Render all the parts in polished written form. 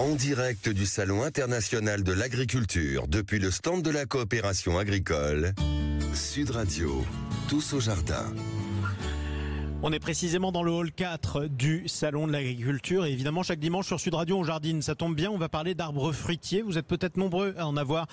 En direct du Salon international de l'agriculture, depuis le stand de la coopération agricole, Sud Radio, tous au jardin. On est précisément dans le hall 4 du Salon de l'agriculture et évidemment chaque dimanche sur Sud Radio on jardine. Ça tombe bien, on va parler d'arbres fruitiers. Vous êtes peut-être nombreux à en avoir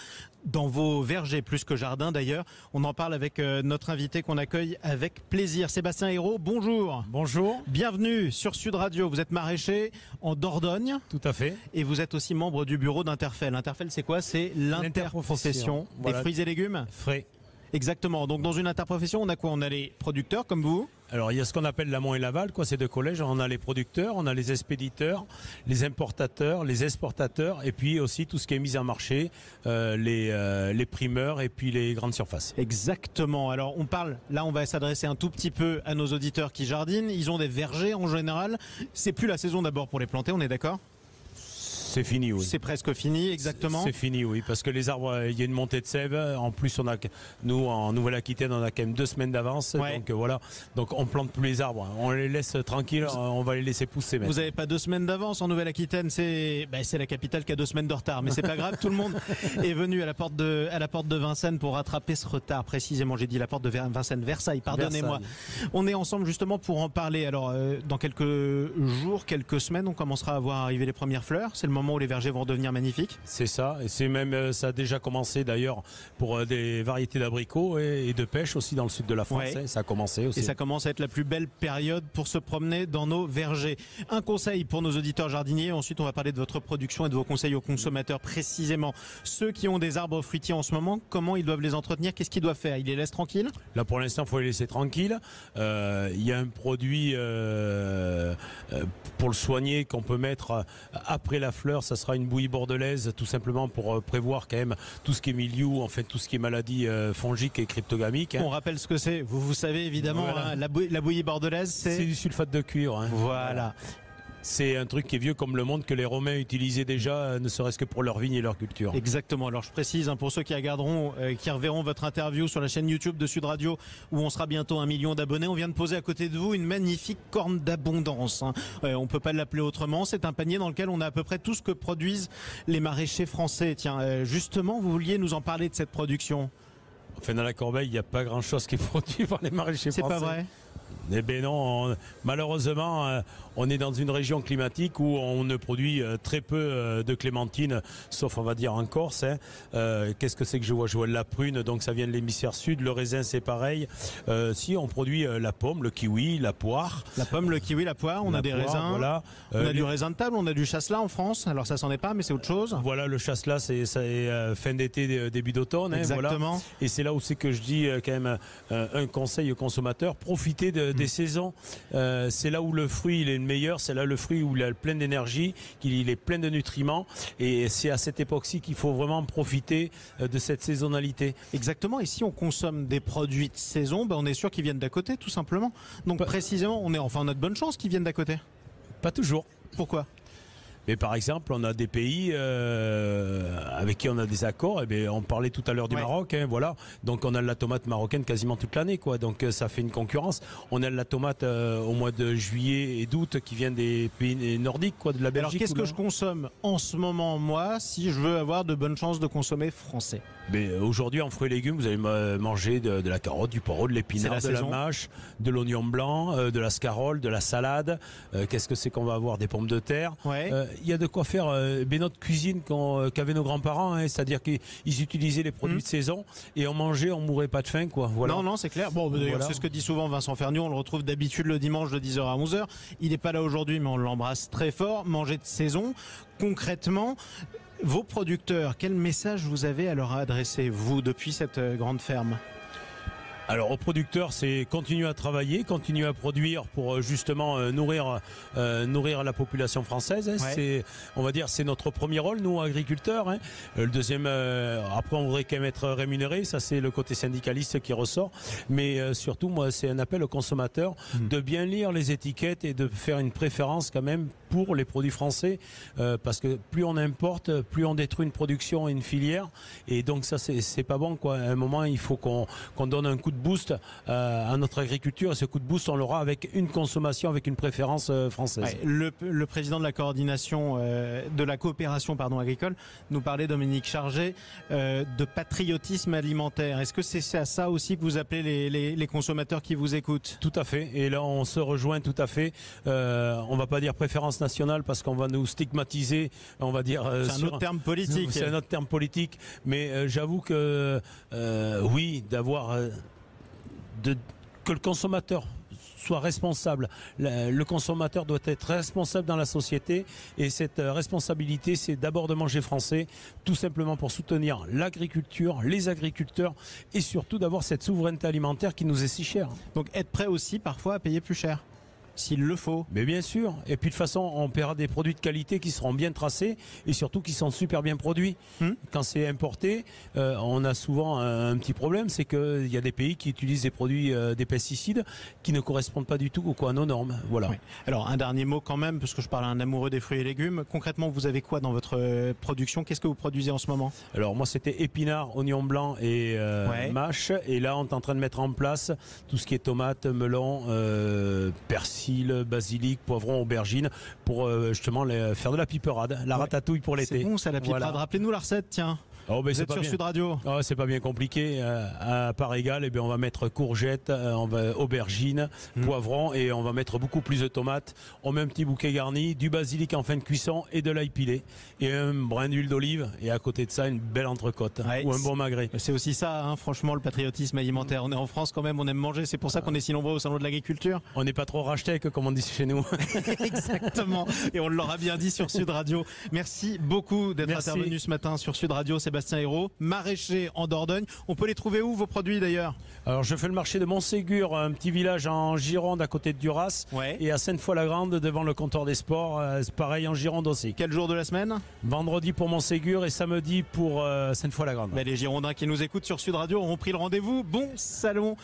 dans vos vergers, plus que jardins d'ailleurs. On en parle avec notre invité qu'on accueille avec plaisir. Sébastien Hérault, bonjour. Bonjour. Bienvenue sur Sud Radio. Vous êtes maraîcher en Dordogne. Tout à fait. Et vous êtes aussi membre du bureau d'Interfel. Interfel, c'est quoi? C'est l'interprofession des fruits et légumes frais. Exactement. Donc dans une interprofession, on a quoi? On a les producteurs comme vous. Alors il y a ce qu'on appelle l'amont et l'aval, ces deux collèges. On a les producteurs, on a les expéditeurs, les importateurs, les exportateurs, et puis aussi tout ce qui est mis en marché, les primeurs et puis les grandes surfaces. Exactement. Alors on va s'adresser un tout petit peu à nos auditeurs qui jardinent. Ils ont des vergers en général. C'est plus la saison d'abord pour les planter, on est d'accord? C'est fini, oui. C'est presque fini, exactement. C'est fini, oui, parce que les arbres, il y a une montée de sève. En plus, nous, en Nouvelle-Aquitaine, on a quand même 2 semaines d'avance. Ouais. Donc voilà. Donc on plante plus les arbres. On les laisse tranquilles. On va les laisser pousser. Vous n'avez pas 2 semaines d'avance en Nouvelle-Aquitaine. C'est la capitale qui a 2 semaines de retard. Mais c'est pas grave. Tout le monde est venu à la porte de Vincennes pour rattraper ce retard. Précisément, j'ai dit la porte de Vincennes, Versailles. Pardonnez-moi. Versailles. On est ensemble justement pour en parler. Alors, dans quelques jours, quelques semaines, on commencera à voir arriver les premières fleurs. C'est le moment où les vergers vont redevenir magnifiques. C'est ça, et c'est même ça a déjà commencé d'ailleurs pour des variétés d'abricots et de pêche aussi dans le sud de la France. Ouais. Ça a commencé aussi. Et ça commence à être la plus belle période pour se promener dans nos vergers. Un conseil pour nos auditeurs jardiniers. Ensuite, on va parler de votre production et de vos conseils aux consommateurs précisément. Ceux qui ont des arbres fruitiers en ce moment, comment ils doivent les entretenir? Qu'est-ce qu'ils doivent faire? Ils les laissent tranquilles? Là, pour l'instant, il faut les laisser tranquilles. Il y a un produit pour le soigner qu'on peut mettre après la fleur. Ça sera une bouillie bordelaise, tout simplement pour prévoir quand même tout ce qui est mildiou, en fait tout ce qui est maladie fongique et cryptogamique. On rappelle ce que c'est. Vous savez évidemment, voilà. La bouillie bordelaise, c'est du sulfate de cuivre. Voilà. C'est un truc qui est vieux comme le monde, que les Romains utilisaient déjà, ne serait-ce que pour leur vigne et leur culture. Exactement. Alors je précise, pour ceux qui reverront votre interview sur la chaîne YouTube de Sud Radio, où on sera bientôt 1 million d'abonnés, on vient de poser à côté de vous une magnifique corne d'abondance. On peut pas l'appeler autrement. C'est un panier dans lequel on a à peu près tout ce que produisent les maraîchers français. Tiens, justement, vous vouliez nous en parler de cette production? Enfin, dans la corbeille, il n'y a pas grand-chose qui est produit par les maraîchers français. C'est pas vrai? Eh bien non, malheureusement, on est dans une région climatique où on ne produit très peu de clémentines, sauf on va dire en Corse. Qu'est-ce que c'est que je vois? Je vois la prune, donc ça vient de l'hémisphère sud. Le raisin, c'est pareil. Si on produit la pomme, le kiwi, la poire. La pomme, le kiwi, la poire, on a des raisins. Voilà. On a du raisin de table, on a du chasselas en France. Alors ça s'en est pas, mais c'est autre chose. Voilà, le chasselas, c'est fin d'été, début d'automne. Exactement. Voilà. Et c'est là où c'est que je dis quand même un conseil aux consommateurs: profitez des saisons. C'est là où le fruit il est le meilleur, c'est là le fruit où il est plein d'énergie, qu'il est plein de nutriments, et c'est à cette époque-ci qu'il faut vraiment profiter de cette saisonnalité. Exactement. Et si on consomme des produits de saison, on est sûr qu'ils viennent d'à côté, tout simplement. Donc précisément, on a de bonnes chances qu'ils viennent d'à côté. Pas toujours. Pourquoi? Mais par exemple, on a des pays avec qui on a des accords. On parlait tout à l'heure du Maroc, voilà. Donc on a de la tomate marocaine quasiment toute l'année, quoi. Donc ça fait une concurrence. On a de la tomate au mois de juillet et d'août qui vient des pays nordiques, quoi, de la Belgique. Alors qu'est-ce que je consomme en ce moment, moi, si je veux avoir de bonnes chances de consommer français? Aujourd'hui, en fruits et légumes, vous allez manger de la carotte, du poireau, de l'épinard, de la mâche, de l'oignon blanc, de la scarole, de la salade. Qu'est-ce que c'est qu'on va avoir? Des pommes de terre. Il y a de quoi faire notre cuisine qu'avaient nos grands-parents, c'est-à-dire qu'ils utilisaient les produits de saison et on mangeait, on mourait pas de faim, quoi. Voilà. Non, c'est clair. Bon, d'ailleurs, c'est ce que dit souvent Vincent Ferniaud. On le retrouve d'habitude le dimanche de 10h à 11h. Il n'est pas là aujourd'hui, mais on l'embrasse très fort. Manger de saison. Concrètement, vos producteurs, quel message vous avez à leur adresser, vous, depuis cette grande ferme? Alors aux producteurs, c'est continuer à travailler, continuer à produire pour justement nourrir la population française. C'est, on va dire, c'est notre premier rôle, nous agriculteurs. Le deuxième, après on voudrait quand même être rémunéré, ça c'est le côté syndicaliste qui ressort. Mais surtout, moi, c'est un appel aux consommateurs de bien lire les étiquettes et de faire une préférence quand même pour les produits français, parce que plus on importe, plus on détruit une production et une filière, et donc ça c'est pas bon, quoi. À un moment, il faut qu'on donne un coup de boost à notre agriculture, et ce coup de boost, on l'aura avec une consommation, avec une préférence française. Ouais, le président de la coordination de la coopération agricole nous parlait, Dominique Chargé, de patriotisme alimentaire. Est-ce que c'est à ça aussi que vous appelez les consommateurs qui vous écoutent? Tout à fait, et là on se rejoint tout à fait. On va pas dire préférence nationale parce qu'on va nous stigmatiser, on va dire... c'est un autre terme politique. C'est un autre terme politique, mais j'avoue que oui, d'avoir... que le consommateur soit responsable. Le consommateur doit être responsable dans la société, et cette responsabilité, c'est d'abord de manger français, tout simplement pour soutenir l'agriculture, les agriculteurs, et surtout d'avoir cette souveraineté alimentaire qui nous est si chère. Donc être prêt aussi parfois à payer plus cher, s'il le faut. Mais bien sûr, et puis de toute façon on paiera des produits de qualité qui seront bien tracés et surtout qui sont super bien produits. Quand c'est importé, on a souvent un petit problème, c'est qu'il y a des pays qui utilisent des produits, des pesticides qui ne correspondent pas du tout à nos normes. Voilà. Oui. Alors un dernier mot quand même, parce que je parle à un amoureux des fruits et légumes. Concrètement, vous avez quoi dans votre production? Qu'est-ce que vous produisez en ce moment? Alors moi c'était épinards, oignons blancs et mâche, et là on est en train de mettre en place tout ce qui est tomates, melons, persil, basilic, poivron, aubergine, pour justement faire de la piperade, la ratatouille pour l'été. C'est bon ça, la piperade. Voilà. Rappelez-nous la recette, tiens. Oh, ben vous êtes sur Sud Radio. Oh, c'est pas bien compliqué. À part égale, eh bien, on va mettre courgettes, aubergines, poivrons, et on va mettre beaucoup plus de tomates. On met un petit bouquet garni, du basilic en fin de cuisson et de l'ail pilé, et un brin d'huile d'olive, et à côté de ça une belle entrecôte, ou un bon magret. C'est aussi ça, hein, franchement, le patriotisme alimentaire. On est en France quand même, on aime manger, c'est pour ça qu'on est si nombreux au salon de l'agriculture. On n'est pas trop racheté, comme on dit chez nous. Exactement, et on l'aura bien dit sur Sud Radio. Merci beaucoup d'être intervenu ce matin sur Sud Radio, Sébastien Hérault, maraîcher en Dordogne. On peut les trouver où, vos produits d'ailleurs? Alors je fais le marché de Montségur, un petit village en Gironde à côté de Duras, et à Sainte-Foy-la-Grande devant le comptoir des sports, pareil en Gironde aussi. Quel jour de la semaine? Vendredi pour Montségur et samedi pour Sainte-Foy-la-Grande. Les Girondins qui nous écoutent sur Sud Radio auront pris le rendez-vous. Bon salon